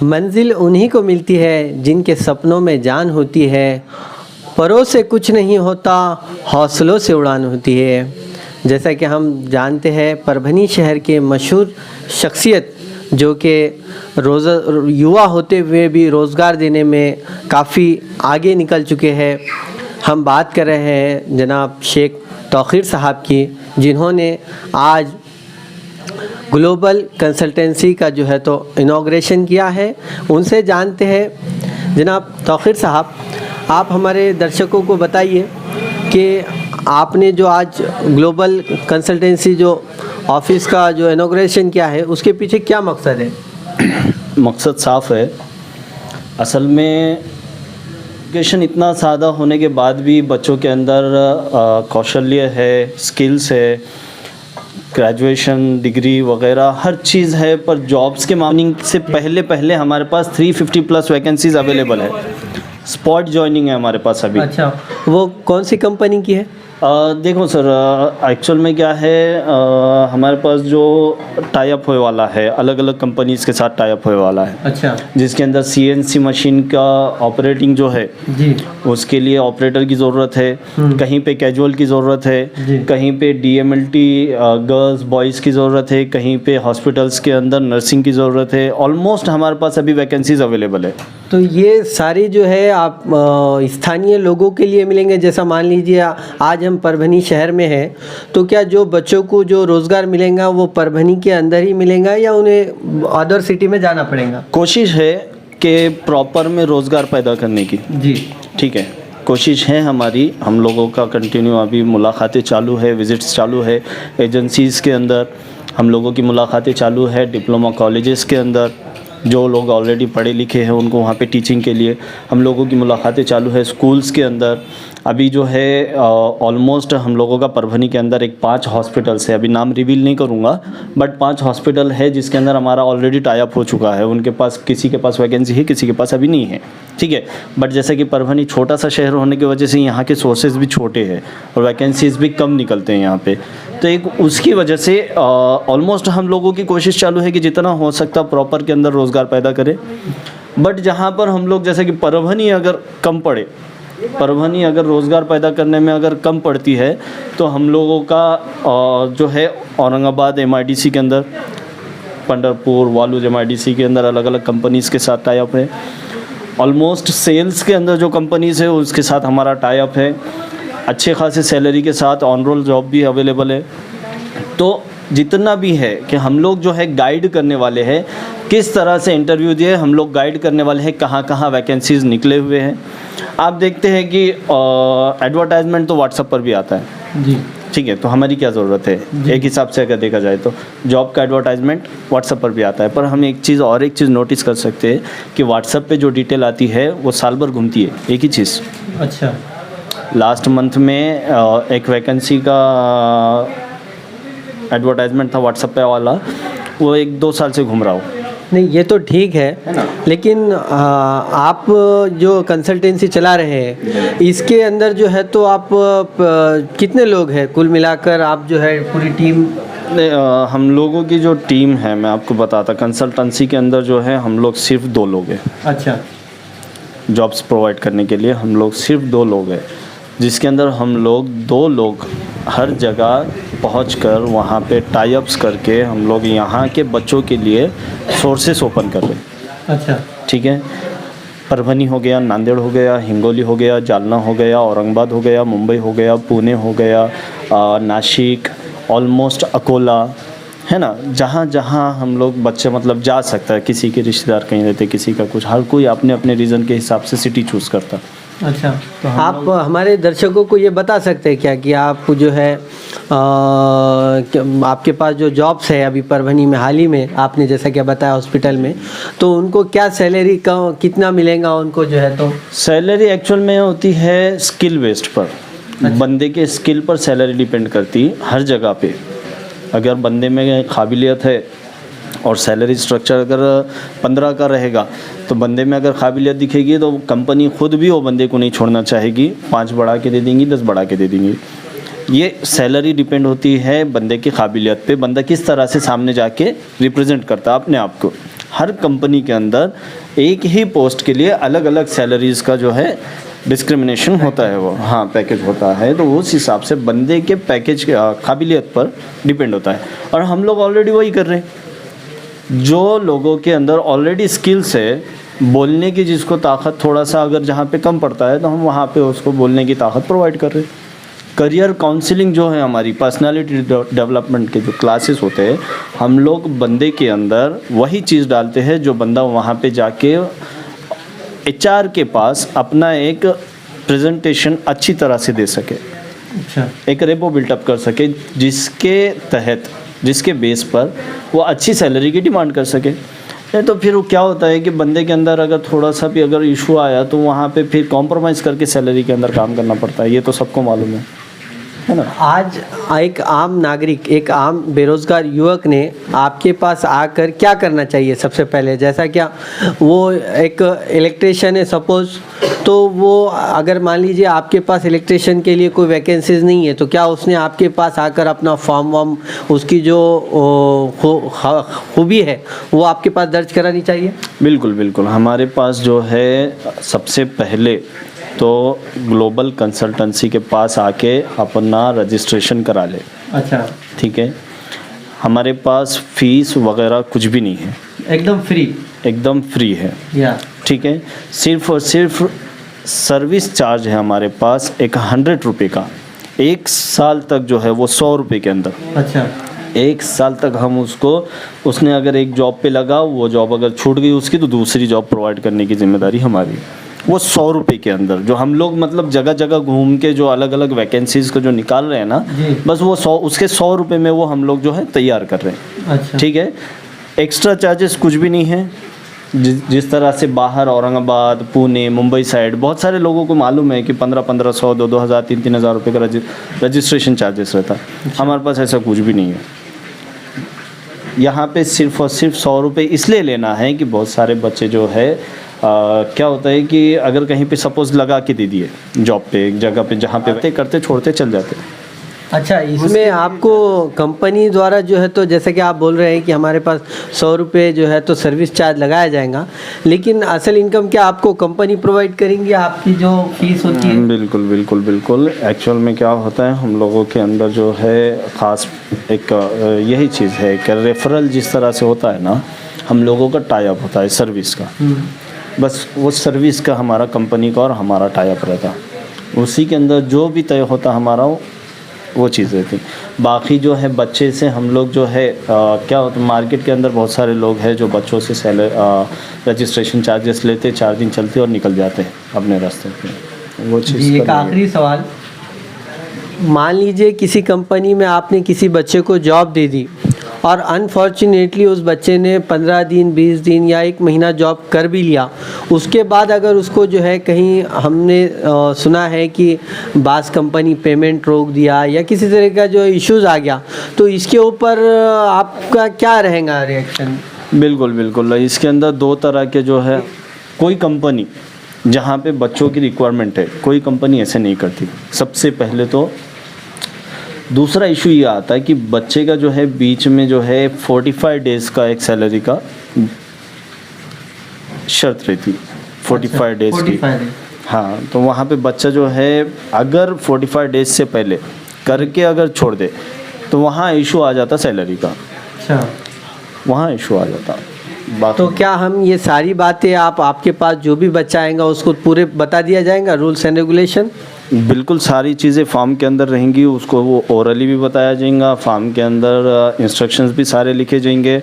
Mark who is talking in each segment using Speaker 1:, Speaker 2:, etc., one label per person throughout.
Speaker 1: मंजिल उन्हीं को मिलती है जिनके सपनों में जान होती है, परों से कुछ नहीं होता, हौसलों से उड़ान होती है। जैसा कि हम जानते हैं, परभनी शहर के मशहूर शख्सियत जो कि युवा होते हुए भी रोज़गार देने में काफ़ी आगे निकल चुके हैं। हम बात कर रहे हैं जनाब शेख तौक़ीर साहब की, जिन्होंने आज ग्लोबल कंसल्टेंसी का जो है तो इनॉग्रेशन किया है। उनसे जानते हैं। जनाब तौक़ीर साहब, आप हमारे दर्शकों को बताइए कि आपने जो आज ग्लोबल कंसल्टेंसी जो ऑफिस का जो इनॉग्रेशन किया है, उसके पीछे क्या मकसद है?
Speaker 2: मकसद साफ़ है। असल में एजुकेशन इतना सादा होने के बाद भी बच्चों के अंदर कौशल्य है, स्किल्स है, ग्रेजुएशन डिग्री वगैरह हर चीज़ है, पर जॉब्स के मामले से पहले हमारे पास 350 प्लस वैकेंसीज़ अवेलेबल है। स्पॉट जॉइनिंग है हमारे पास अभी।
Speaker 1: अच्छा, वो कौन सी कंपनी की है?
Speaker 2: देखो सर, एक्चुअल में क्या है, हमारे पास जो टाई अप होने वाला है, अलग अलग कंपनीज़ के साथ टाई अप होने वाला है।
Speaker 1: अच्छा।
Speaker 2: जिसके अंदर सीएनसी मशीन का ऑपरेटिंग जो है
Speaker 1: जी,
Speaker 2: उसके लिए ऑपरेटर की ज़रूरत है, कहीं पे कैजुअल की ज़रूरत है, कहीं पे डीएमएलटी गर्ल्स बॉयज़ की ज़रूरत है, कहीं पे हॉस्पिटल्स के अंदर नर्सिंग की ज़रूरत है। ऑलमोस्ट हमारे पास अभी वैकेंसीज़ अवेलेबल है।
Speaker 1: तो ये सारी जो है आप स्थानीय लोगों के लिए मिलेंगे। जैसा मान लीजिए आज हम परभनी शहर में हैं, तो क्या जो बच्चों को जो रोज़गार मिलेगा वो परभनी के अंदर ही मिलेगा या उन्हें अदर सिटी में जाना पड़ेगा?
Speaker 2: कोशिश है कि प्रॉपर में रोज़गार पैदा करने की।
Speaker 1: जी,
Speaker 2: ठीक है, कोशिश है हमारी। हम लोगों का कंटिन्यू अभी मुलाकातें चालू है, विज़िट्स चालू है, एजेंसीज़ के अंदर हम लोगों की मुलाकातें चालू है, डिप्लोमा कॉलेजेस के अंदर जो लोग ऑलरेडी पढ़े लिखे हैं उनको वहाँ पे टीचिंग के लिए हम लोगों की मुलाकातें चालू है। स्कूल्स के अंदर अभी जो है ऑलमोस्ट हम लोगों का परभनी के अंदर 5 हॉस्पिटल्स है, अभी नाम रिवील नहीं करूँगा, बट 5 हॉस्पिटल है जिसके अंदर हमारा ऑलरेडी टाई अप हो चुका है। उनके पास किसी के पास वैकेंसी है, किसी के पास अभी नहीं है। ठीक है, बट जैसे कि परभनी छोटा सा शहर होने की वजह से यहाँ के सोर्सेज भी छोटे हैं और वैकेंसीज भी कम निकलते हैं यहाँ पे, तो एक उसकी वजह से ऑलमोस्ट हम लोगों की कोशिश चालू है कि जितना हो सकता प्रॉपर के अंदर रोज़गार पैदा करें। बट जहाँ पर हम लोग जैसे कि परभनी अगर कम पड़े, परभनी अगर रोज़गार पैदा करने में अगर कम पड़ती है, तो हम लोगों का जो है औरंगाबाद एमआईडीसी के अंदर, पंढरपुर वालूज एमआईडीसी के अंदर अलग अलग कंपनीज़ के साथ टाई अप है। ऑलमोस्ट सेल्स के अंदर जो कंपनीज़ है उसके साथ हमारा टाई अप है। अच्छे खासे सैलरी के साथ ऑन रोल जॉब भी अवेलेबल है। तो जितना भी है कि हम लोग जो है गाइड करने वाले हैं, किस तरह से इंटरव्यू दिए हम लोग गाइड करने वाले हैं, कहाँ कहाँ वैकेंसीज़ निकले हुए हैं। आप देखते हैं कि एडवर्टाइजमेंट तो व्हाट्सएप पर भी आता है।
Speaker 1: जी,
Speaker 2: ठीक है, तो हमारी क्या ज़रूरत है, एक हिसाब से अगर देखा जाए तो जॉब का एडवर्टाइजमेंट व्हाट्सएप पर भी आता है। पर हम एक चीज़ नोटिस कर सकते हैं कि व्हाट्सएप पे जो डिटेल आती है वो साल भर घूमती है, एक ही चीज़।
Speaker 1: अच्छा।
Speaker 2: लास्ट मंथ में एक वैकेंसी का एडवर्टाइजमेंट था व्हाट्सएप पे वाला, वो 1-2 साल से घूम रहा हो।
Speaker 1: नहीं, ये तो ठीक है ना, लेकिन आप जो कंसल्टेंसी चला रहे हैं इसके अंदर जो है तो आप कितने लोग हैं कुल मिलाकर? आप जो है पूरी टीम?
Speaker 2: हम लोगों की जो टीम है, मैं आपको बताता, कंसल्टेंसी के अंदर जो है हम लोग सिर्फ 2 लोग हैं।
Speaker 1: अच्छा।
Speaker 2: जॉब्स प्रोवाइड करने के लिए हम लोग सिर्फ 2 लोग हैं, जिसके अंदर हम लोग 2 लोग हर जगह पहुंचकर वहाँ पे टाई अप्स करके हम लोग यहाँ के बच्चों के लिए सोर्सेस ओपन कर रहे हैं।
Speaker 1: अच्छा।
Speaker 2: ठीक है, परभनी हो गया, नांदेड़ हो गया, हिंगोली हो गया, जालना हो गया, औरंगाबाद हो गया, मुंबई हो गया, पुणे हो गया, नासिक, ऑलमोस्ट अकोला, है ना, जहाँ जहाँ हम लोग बच्चे मतलब जा सकता है। किसी के रिश्तेदार कहीं रहते, किसी का कुछ, हर कोई अपने अपने रीज़न के हिसाब से सिटी चूज़ करता।
Speaker 1: अच्छा, तो आप हमारे दर्शकों को ये बता सकते हैं क्या कि आप जो है आपके पास जो जॉब्स है अभी परभनी में हाल ही में आपने जैसा कि बताया हॉस्पिटल में, तो उनको क्या सैलरी का कितना मिलेगा उनको जो है? तो सैलरी
Speaker 2: एक्चुअल में होती है स्किल बेस्ड पर। अच्छा। बंदे के स्किल पर सैलरी डिपेंड करती है हर जगह पे। अगर बंदे में काबिलियत है और सैलरी स्ट्रक्चर अगर 15 का रहेगा, तो बंदे में अगर काबिलियत दिखेगी तो कंपनी खुद भी वो बंदे को नहीं छोड़ना चाहेगी, 5 बढ़ा के दे देंगी, 10 बढ़ा के दे देंगी। ये सैलरी डिपेंड होती है बंदे की काबिलियत पे, बंदा किस तरह से सामने जाके रिप्रेजेंट करता है अपने आप को। हर कंपनी के अंदर एक ही पोस्ट के लिए अलग अलग सैलरीज़ का जो है डिस्क्रिमिनेशन होता है, वो हाँ पैकेज होता है, तो उस हिसाब से बंदे के पैकेज के काबिलियत पर डिपेंड होता है। और हम लोग ऑलरेडी वही कर रहे हैं। जो लोगों के अंदर ऑलरेडी स्किल्स है, बोलने की जिसको ताकत थोड़ा सा अगर जहाँ पे कम पड़ता है तो हम वहाँ पे उसको बोलने की ताकत प्रोवाइड कर रहे हैं। करियर काउंसलिंग जो है हमारी पर्सनालिटी डेवलपमेंट के जो क्लासेस होते हैं, हम लोग बंदे के अंदर वही चीज़ डालते हैं जो बंदा वहाँ पे जाके एचआर के पास अपना एक प्रेजेंटेशन अच्छी तरह से दे सके,
Speaker 1: अच्छा,
Speaker 2: एक रेपो बिल्टअप कर सके, जिसके तहत जिसके बेस पर वो अच्छी सैलरी की डिमांड कर सके। नहीं तो फिर वो क्या होता है कि बंदे के अंदर अगर थोड़ा सा भी अगर इशू आया तो वहाँ पे फिर कॉम्प्रोमाइज़ करके सैलरी के अंदर काम करना पड़ता है, ये तो सबको मालूम है ना।
Speaker 1: आज एक आम नागरिक, एक आम बेरोजगार युवक ने आपके पास आकर क्या करना चाहिए सबसे पहले? जैसा क्या वो एक इलेक्ट्रिशियन है सपोज, तो वो अगर मान लीजिए आपके पास इलेक्ट्रिशियन के लिए कोई वैकेंसीज नहीं है, तो क्या उसने आपके पास आकर अपना फॉर्म वॉर्म, उसकी जो खूबी है वो आपके पास दर्ज करानी चाहिए?
Speaker 2: बिल्कुल बिल्कुल, हमारे पास जो है सबसे पहले तो ग्लोबल कंसल्टेंसी के पास आके अपना रजिस्ट्रेशन करा ले।
Speaker 1: अच्छा,
Speaker 2: ठीक है, हमारे पास फीस वगैरह कुछ भी नहीं है,
Speaker 1: एकदम फ्री,
Speaker 2: एकदम फ्री है।
Speaker 1: या
Speaker 2: ठीक है, सिर्फ और सिर्फ सर्विस चार्ज है हमारे पास एक 100 रुपये का। 1 साल तक जो है वो 100 रुपये के अंदर,
Speaker 1: अच्छा,
Speaker 2: 1 साल तक हम उसको, उसने अगर एक जॉब पे लगा, वो जॉब अगर छूट गई उसकी, तो दूसरी जॉब प्रोवाइड करने की जिम्मेदारी हमारी। वो 100 रुपये के अंदर जो हम लोग मतलब जगह जगह घूम के जो अलग अलग वैकेंसीज़ को जो निकाल रहे हैं ना, बस वो 100, उसके 100 रुपये में वो हम लोग जो है तैयार कर रहे हैं।
Speaker 1: अच्छा,
Speaker 2: ठीक है, एक्स्ट्रा चार्जेस कुछ भी नहीं है। जिस तरह से बाहर औरंगाबाद, पुणे, मुंबई साइड बहुत सारे लोगों को मालूम है कि 1500, 2,000, 3,000 रुपये का रजिस्ट्रेशन चार्जेस रहता है। हमारे पास ऐसा कुछ भी नहीं है। यहाँ पे सिर्फ और सिर्फ 100 रुपये इसलिए लेना है कि बहुत सारे बच्चे जो है क्या होता है कि अगर कहीं पे सपोज़ लगा के दे दिए जॉब पे, एक जगह पे जहाँ पे करते छोड़ते चल जाते।
Speaker 1: अच्छा, इसमें आपको कंपनी द्वारा जो है, तो जैसे कि आप बोल रहे हैं कि हमारे पास 100 रुपये जो है तो सर्विस चार्ज लगाया जाएगा, लेकिन असल इनकम क्या आपको कंपनी प्रोवाइड करेंगी, आपकी जो फीस होती है?
Speaker 2: बिल्कुल बिल्कुल बिल्कुल। एक्चुअल में क्या होता है, हम लोगों के अंदर जो है ख़ास एक यही चीज़ है कि रेफरल जिस तरह से होता है ना, हम लोगों का टाई अप होता है सर्विस का। बस वो सर्विस का हमारा कंपनी का और हमारा टाई अप रहता, उसी के अंदर जो भी तय होता हमारा वो चीज़ रहती। बाकी जो है बच्चे से हम लोग जो है क्या होता है, मार्केट के अंदर बहुत सारे लोग हैं जो बच्चों से रजिस्ट्रेशन चार्जेस लेते, 4 दिन चलते और निकल जाते हैं अपने रास्ते पे। वो चीज़
Speaker 1: एक आखिरी सवाल, मान लीजिए किसी कंपनी में आपने किसी बच्चे को जॉब दे दी और अनफॉर्चुनेटली उस बच्चे ने 15 दिन, 20 दिन या 1 महीना जॉब कर भी लिया, उसके बाद अगर उसको जो है कहीं हमने सुना है कि बास कंपनी पेमेंट रोक दिया या किसी तरह का जो इश्यूज़ आ गया, तो इसके ऊपर आपका क्या रहेगा रिएक्शन?
Speaker 2: बिल्कुल बिल्कुल, इसके अंदर 2 तरह के जो है, कोई कंपनी जहाँ पे बच्चों की रिक्वायरमेंट है, कोई कंपनी ऐसे नहीं करती, सबसे पहले तो। दूसरा इशू ये आता है कि बच्चे का जो है बीच में जो है 45 डेज़ का एक सैलरी का शर्त रहती, 45 डेज़ की। हाँ, तो वहाँ पे बच्चा जो है अगर 45 डेज़ से पहले करके अगर छोड़ दे तो वहाँ इशू आ जाता सैलरी का।
Speaker 1: अच्छा,
Speaker 2: वहाँ इशू आ जाता।
Speaker 1: तो क्या हम ये सारी बातें आपके पास जो भी बच्चा आएगा उसको पूरे बता दिया जाएगा, रूल्स एंड रेगुलेशन?
Speaker 2: बिल्कुल, सारी चीज़ें फॉर्म के अंदर रहेंगी, उसको वो ओरली भी बताया जाएगा, फॉर्म के अंदर इंस्ट्रक्शंस भी सारे लिखे जाएंगे।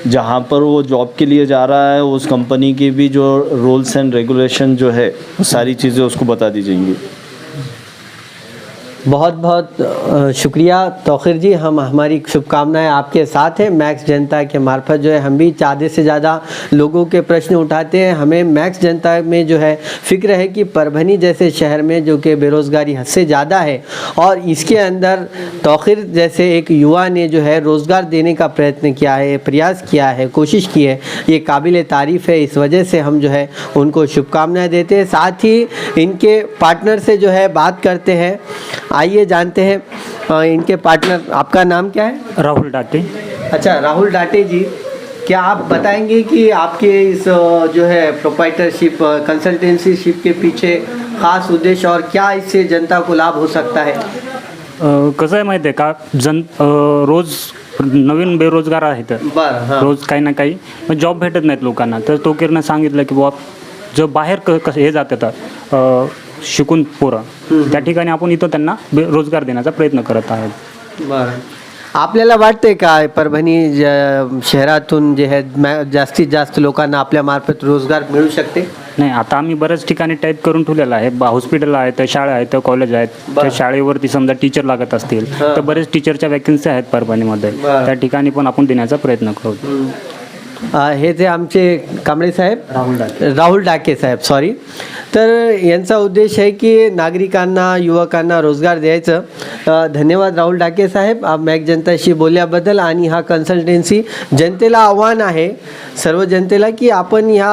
Speaker 2: जहाँ पर वो जॉब के लिए जा रहा है उस कंपनी की भी जो रूल्स एंड रेगुलेशन जो है वो सारी चीज़ें उसको बता दी जाएंगी।
Speaker 1: बहुत बहुत शुक्रिया तौक़ीर जी, हमारी शुभकामनाएं आपके साथ हैं। मैक्स जनता के मार्फत जो है हम भी ज़्यादा से ज़्यादा लोगों के प्रश्न उठाते हैं। हमें मैक्स जनता में जो है फ़िक्र है कि परभनी जैसे शहर में जो कि बेरोज़गारी हद से ज़्यादा है और इसके अंदर तौक़ीर जैसे एक युवा ने जो है रोज़गार देने का प्रयत्न किया है, प्रयास किया है, कोशिश की है, ये काबिल तारीफ़ है। इस वजह से हम जो है उनको शुभकामनाएँ देते हैं। साथ ही इनके पार्टनर से जो है बात करते हैं। आइए जानते हैं इनके पार्टनर, आपका नाम क्या है?
Speaker 3: राहुल डाटे।
Speaker 1: अच्छा, राहुल डाटे जी, क्या आप बताएंगे कि आपके इस जो है प्रोप्राइटरशिप कंसल्टेंसीशिप के पीछे खास उद्देश्य और क्या इससे जनता को लाभ हो सकता है?
Speaker 3: कसं आहे माहिती आहे का, रोज नवीन बेरोजगार आहेत,
Speaker 1: बरं, हां.
Speaker 3: रोज काही ना काही जॉब भेटत नाहीत लोकांना. तर तो किरण सांगितलं की बुवा जो बाहेर कसं हे जातात शिकून पोरं, त्या ठिकाणी आपण इथं त्यांना रोजगार देण्याचा प्रयत्न करत आहेत.
Speaker 1: बरं. आपल्याला वाटतंय का परभणी शहरातून जे आहे जास्तीत जास्त लोकांना आपल्या मार्फत रोजगार मिळू शकते?
Speaker 3: नाही, आता आम्ही बऱ्याच ठिकाणी टाईप करून ठेवलेलं आहे. हॉस्पिटल आहेत, शाळा आहेत, कॉलेज आहेत. त्या शाळेवरती समजा टीचर लागत असतील तर बरेच टीचरच्या वॅकन्सी आहेत परभणीमध्ये. त्या ठिकाणी पण आपण देण्याचा प्रयत्न करू.
Speaker 1: हे जे आमचे कांबळे साहेब, राहुल डाके साहेब, सॉरी. तर यांचा उद्देश आहे की नागरिकांना, युवकांना रोजगार द्यायचं. धन्यवाद राहुल डाके साहेब, आप मॅक जनताशी बोलल्याबद्दल. आणि हा कन्सल्टन्सी जनतेला आव्हान आहे, सर्व जनतेला, की आपण ह्या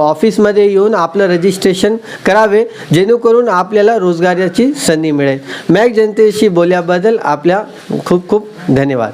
Speaker 1: ऑफिसमध्ये येऊन आपलं रजिस्ट्रेशन करावे, जेणेकरून आपल्याला रोजगाराची संधी मिळेल. मॅक जनतेशी बोलल्याबद्दल आपल्या खूप खूप धन्यवाद.